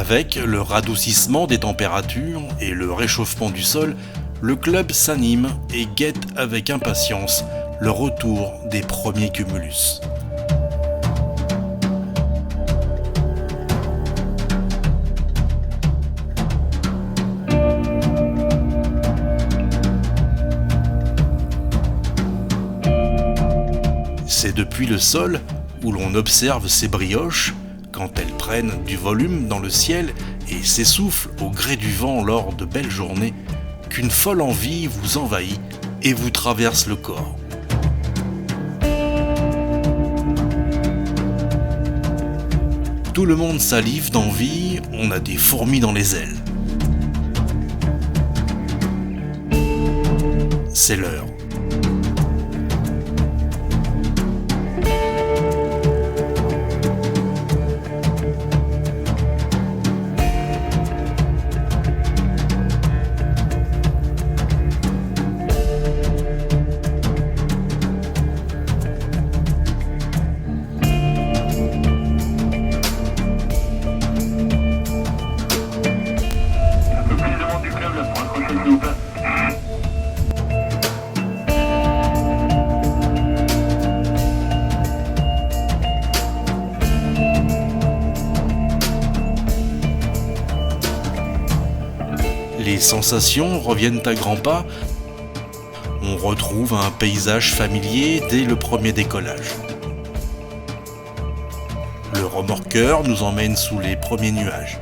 Avec le radoucissement des températures et le réchauffement du sol, le club s'anime et guette avec impatience le retour des premiers cumulus. C'est depuis le sol, où l'on observe ces brioches, quand elles prennent du volume dans le ciel et s'essoufflent au gré du vent lors de belles journées, qu'une folle envie vous envahit et vous traverse le corps. Tout le monde salive d'envie, on a des fourmis dans les ailes. C'est l'heure. Les sensations reviennent à grands pas. On retrouve un paysage familier dès le premier décollage. Le remorqueur nous emmène sous les premiers nuages.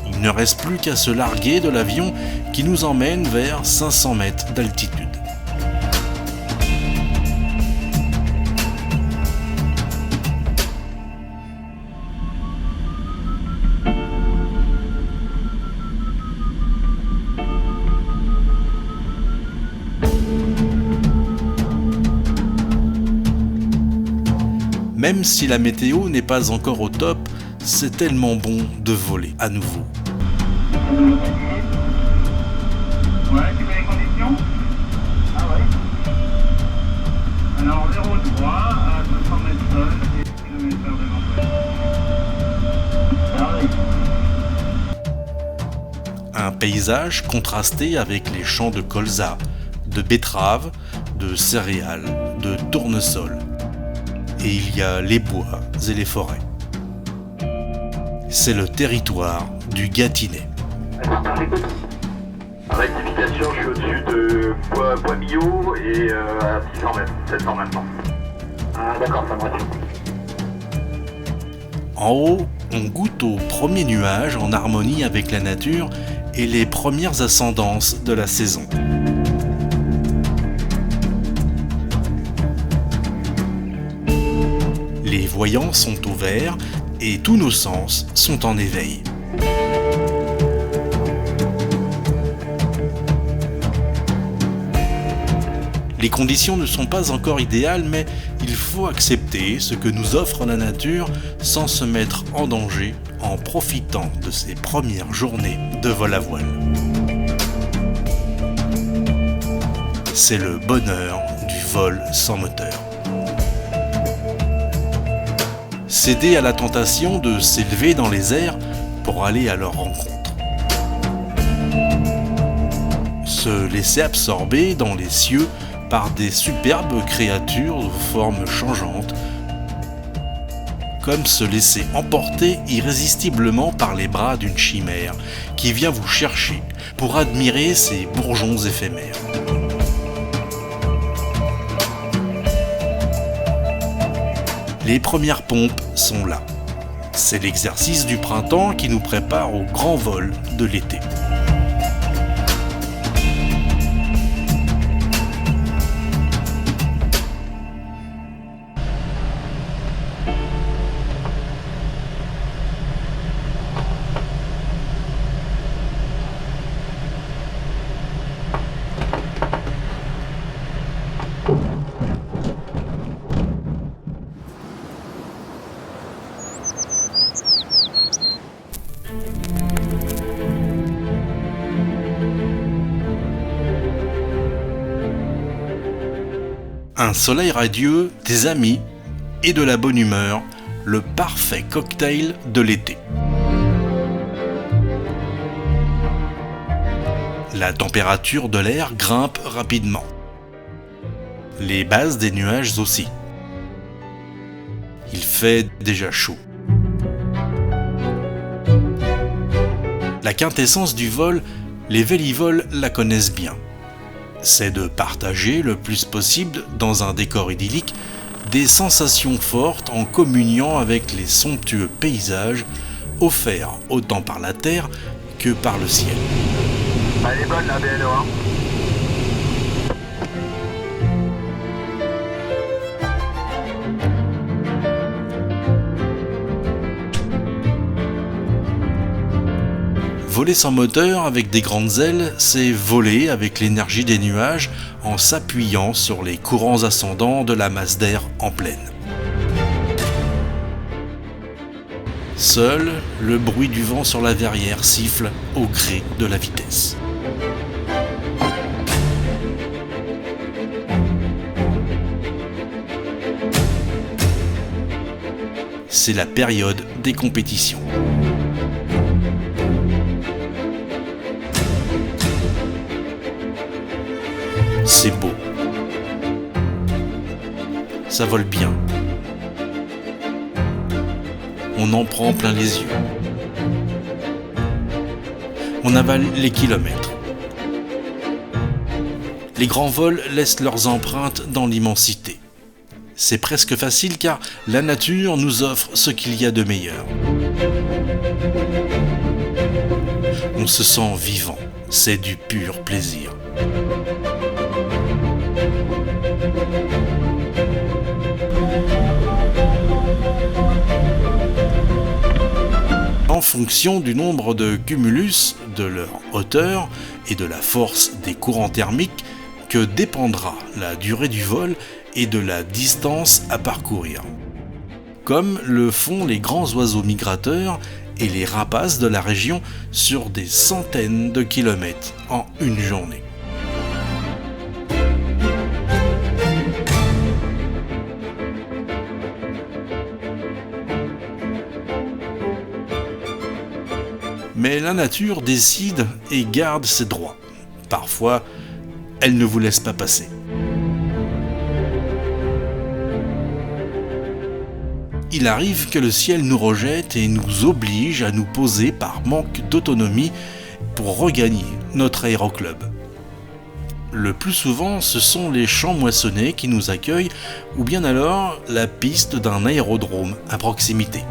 Il ne reste plus qu'à se larguer de l'avion qui nous emmène vers 500 mètres d'altitude. Même si la météo n'est pas encore au top, c'est tellement bon de voler à nouveau. Ouais, tu mets les conditions? Ah ouais. Alors 0,3 à 200 mètres sol et km/h de vent. Ah oui. Un paysage contrasté avec les champs de colza, de betteraves, de céréales, de tournesol. Et il y a les bois et les forêts. C'est le territoire du Gâtinais. Rectification, je suis au-dessus de Bois-Millot et à 600 mètres, 700 maintenant. Ah d'accord, ça me rassure. En haut, on goûte aux premiers nuages en harmonie avec la nature et les premières ascendances de la saison. Les voyants sont au vert et tous nos sens sont en éveil. Les conditions ne sont pas encore idéales, mais il faut accepter ce que nous offre la nature sans se mettre en danger en profitant de ces premières journées de vol à voile. C'est le bonheur du vol sans moteur. Céder à la tentation de s'élever dans les airs pour aller à leur rencontre. Se laisser absorber dans les cieux par des superbes créatures aux formes changeantes, comme se laisser emporter irrésistiblement par les bras d'une chimère qui vient vous chercher pour admirer ses bourgeons éphémères. Les premières pompes sont là. C'est l'exercice du printemps qui nous prépare au grand vol de l'été. Un soleil radieux, des amis et de la bonne humeur le parfait cocktail de l'été. La température de l'air grimpe rapidement. Les bases des nuages aussi. Il fait déjà chaud. La quintessence du vol, les vélivoles la connaissent bien. C'est de partager le plus possible, dans un décor idyllique, des sensations fortes en communiant avec les somptueux paysages offerts autant par la terre que par le ciel. Elle est bonne la BLO, hein. Voler sans moteur avec des grandes ailes, c'est voler avec l'énergie des nuages en s'appuyant sur les courants ascendants de la masse d'air en pleine. Seul, le bruit du vent sur la verrière siffle au gré de la vitesse. C'est la période des compétitions. C'est beau. Ça vole bien. On en prend plein les yeux. On avale les kilomètres. Les grands vols laissent leurs empreintes dans l'immensité. C'est presque facile car la nature nous offre ce qu'il y a de meilleur. On se sent vivant. C'est du pur plaisir. En fonction du nombre de cumulus, de leur hauteur et de la force des courants thermiques que dépendra la durée du vol et de la distance à parcourir. Comme le font les grands oiseaux migrateurs et les rapaces de la région sur des centaines de kilomètres en une journée. Mais la nature décide et garde ses droits. Parfois, elle ne vous laisse pas passer. Il arrive que le ciel nous rejette et nous oblige à nous poser par manque d'autonomie pour regagner notre aéroclub. Le plus souvent, ce sont les champs moissonnés qui nous accueillent ou bien alors la piste d'un aérodrome à proximité.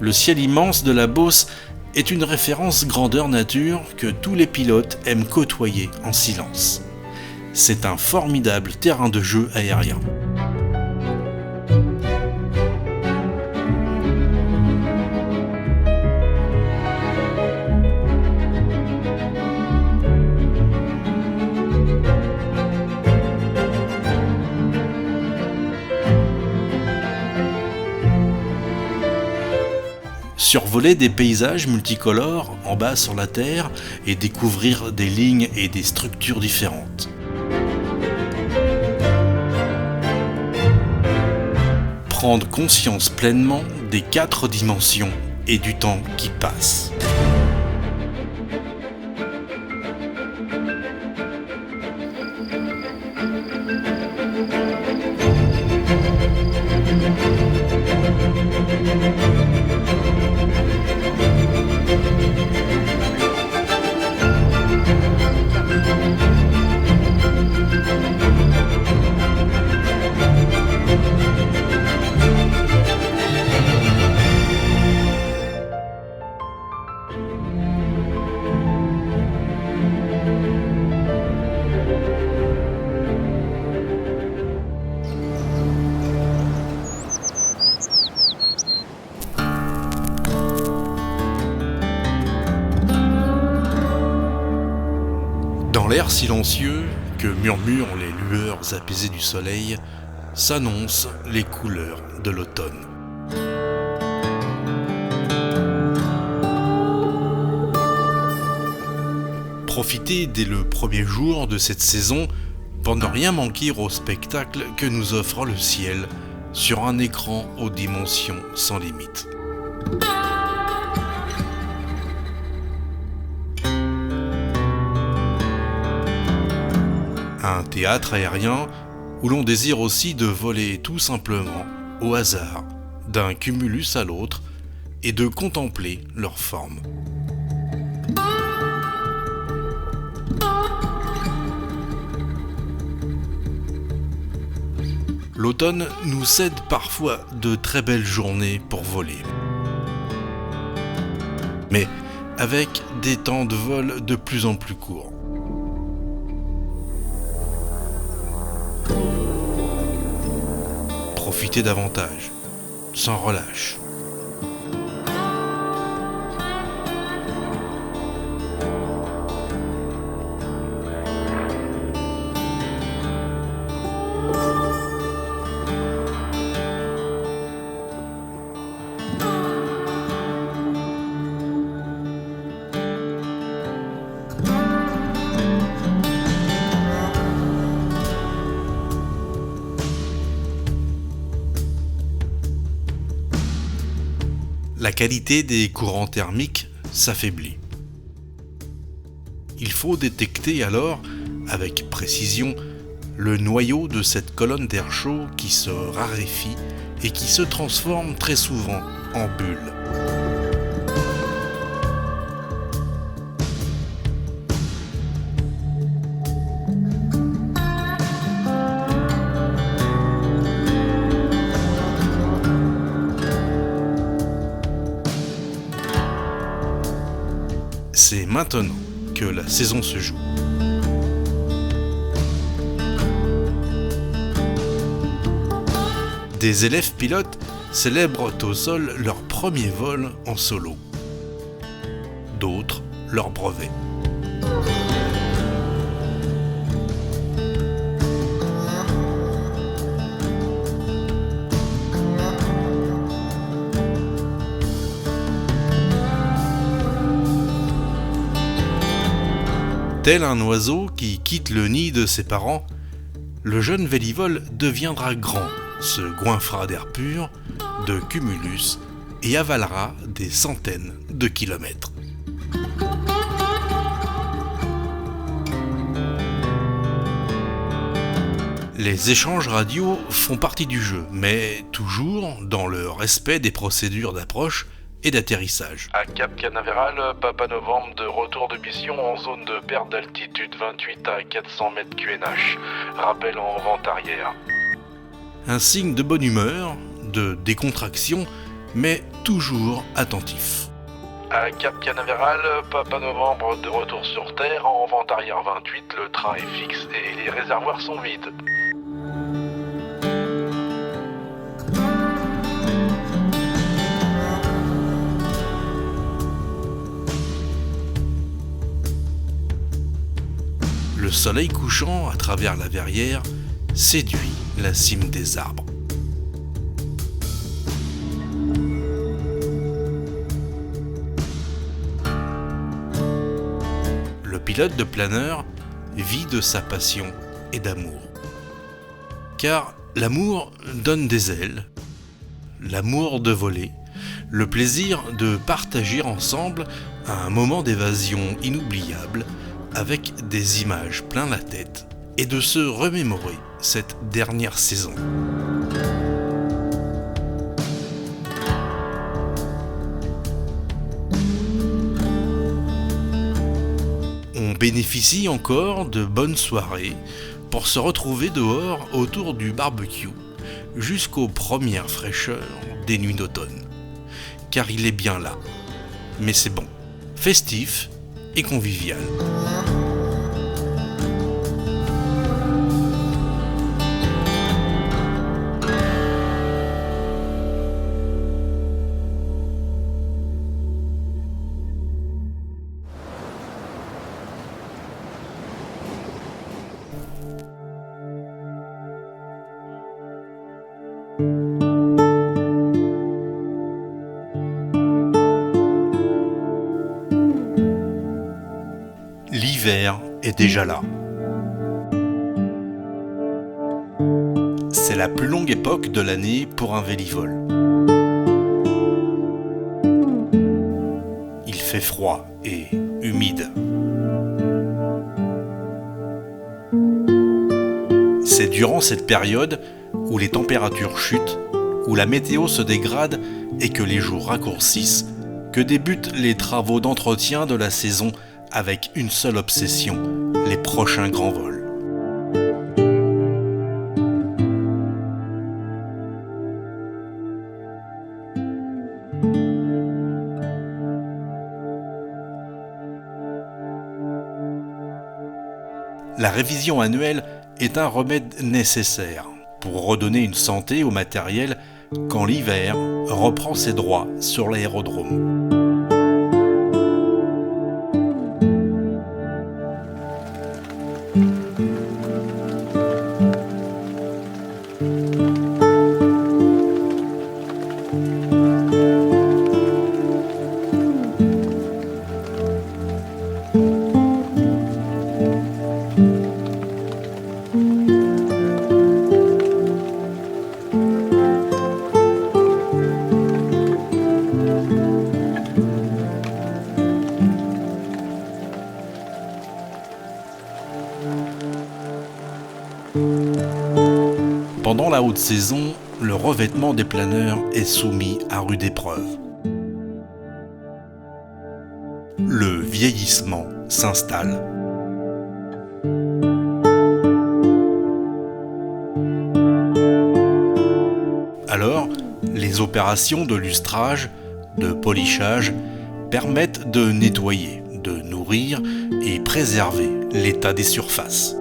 Le ciel immense de la Beauce est une référence grandeur nature que tous les pilotes aiment côtoyer en silence. C'est un formidable terrain de jeu aérien. Survoler des paysages multicolores en bas sur la Terre et découvrir des lignes et des structures différentes. Prendre conscience pleinement des 4 dimensions et du temps qui passe. Dans l'air silencieux que murmurent les lueurs apaisées du soleil, s'annoncent les couleurs de l'automne. profiter dès le premier jour de cette saison pour ne rien manquer au spectacle que nous offre le ciel sur un écran aux dimensions sans limite. Un théâtre aérien où l'on désire aussi de voler tout simplement, au hasard, d'un cumulus à l'autre et de contempler leur forme. L'automne nous cède parfois de très belles journées pour voler. Mais avec des temps de vol de plus en plus courts. Profitez davantage, sans relâche. La qualité des courants thermiques s'affaiblit. Il faut détecter alors, avec précision, le noyau de cette colonne d'air chaud qui se raréfie et qui se transforme très souvent en bulle. C'est maintenant que la saison se joue. Des élèves pilotes célèbrent au sol leur premier vol en solo. D'autres leur brevet. Tel un oiseau qui quitte le nid de ses parents, le jeune vélivole deviendra grand, se goinfrera d'air pur, de cumulus et avalera des centaines de kilomètres. Les échanges radio font partie du jeu, mais toujours dans le respect des procédures d'approche et d'atterrissage. À Cap Canaveral, Papa Novembre de retour de mission en zone de perte d'altitude 28 à 400 mètres QNH. Rappel en vente arrière. Un signe de bonne humeur, de décontraction, mais toujours attentif. À Cap Canaveral, Papa Novembre de retour sur Terre en vente arrière 28, le train est fixe et les réservoirs sont vides. Le soleil couchant à travers la verrière séduit la cime des arbres. Le pilote de planeur vit de sa passion et d'amour. Car l'amour donne des ailes, l'amour de voler, le plaisir de partager ensemble un moment d'évasion inoubliable avec des images plein la tête et de se remémorer cette dernière saison. On bénéficie encore de bonnes soirées pour se retrouver dehors autour du barbecue jusqu'aux premières fraîcheurs des nuits d'automne. Car il est bien là, mais c'est bon, festif et convivial. L'hiver est déjà là. C'est la plus longue époque de l'année pour un vélivol. Il fait froid et humide. C'est durant cette période où les températures chutent, où la météo se dégrade et que les jours raccourcissent, que débutent les travaux d'entretien de la saison avec une seule obsession, les prochains grands vols. La révision annuelle est un remède nécessaire pour redonner une santé au matériel quand l'hiver reprend ses droits sur l'aérodrome. Pendant la haute saison, le revêtement des planeurs est soumis à rude épreuve. Le vieillissement s'installe. Alors, les opérations de lustrage, de polissage permettent de nettoyer, de nourrir et préserver l'état des surfaces.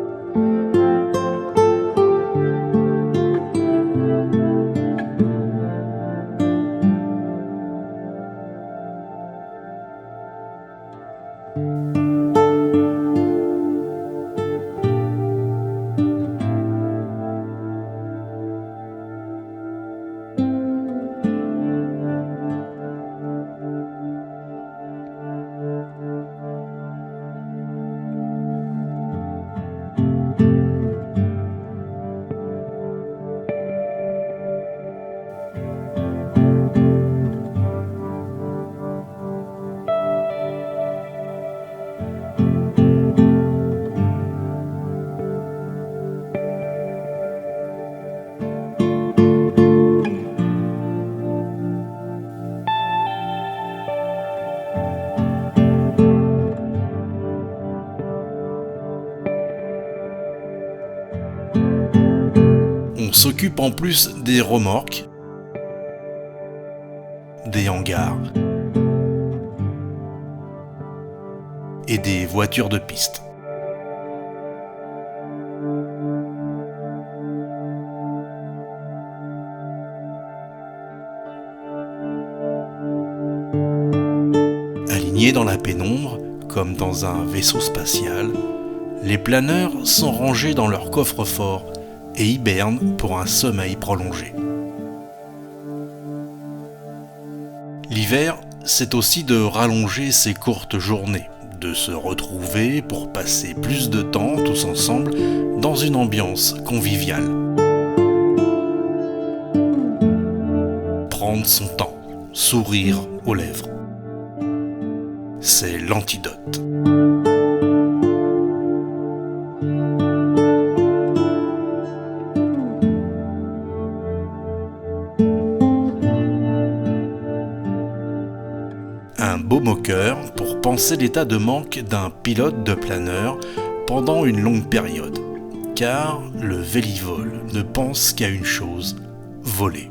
On s'occupe en plus des remorques, des hangars et des voitures de piste. Alignés dans la pénombre, comme dans un vaisseau spatial, les planeurs sont rangés dans leur coffre-fort et hibernent pour un sommeil prolongé. L'hiver, c'est aussi de rallonger ces courtes journées, de se retrouver pour passer plus de temps tous ensemble dans une ambiance conviviale. Prendre son temps, sourire aux lèvres. C'est l'antidote. Un beau moqueur pour penser l'état de manque d'un pilote de planeur pendant une longue période, car le vélivol ne pense qu'à une chose, voler.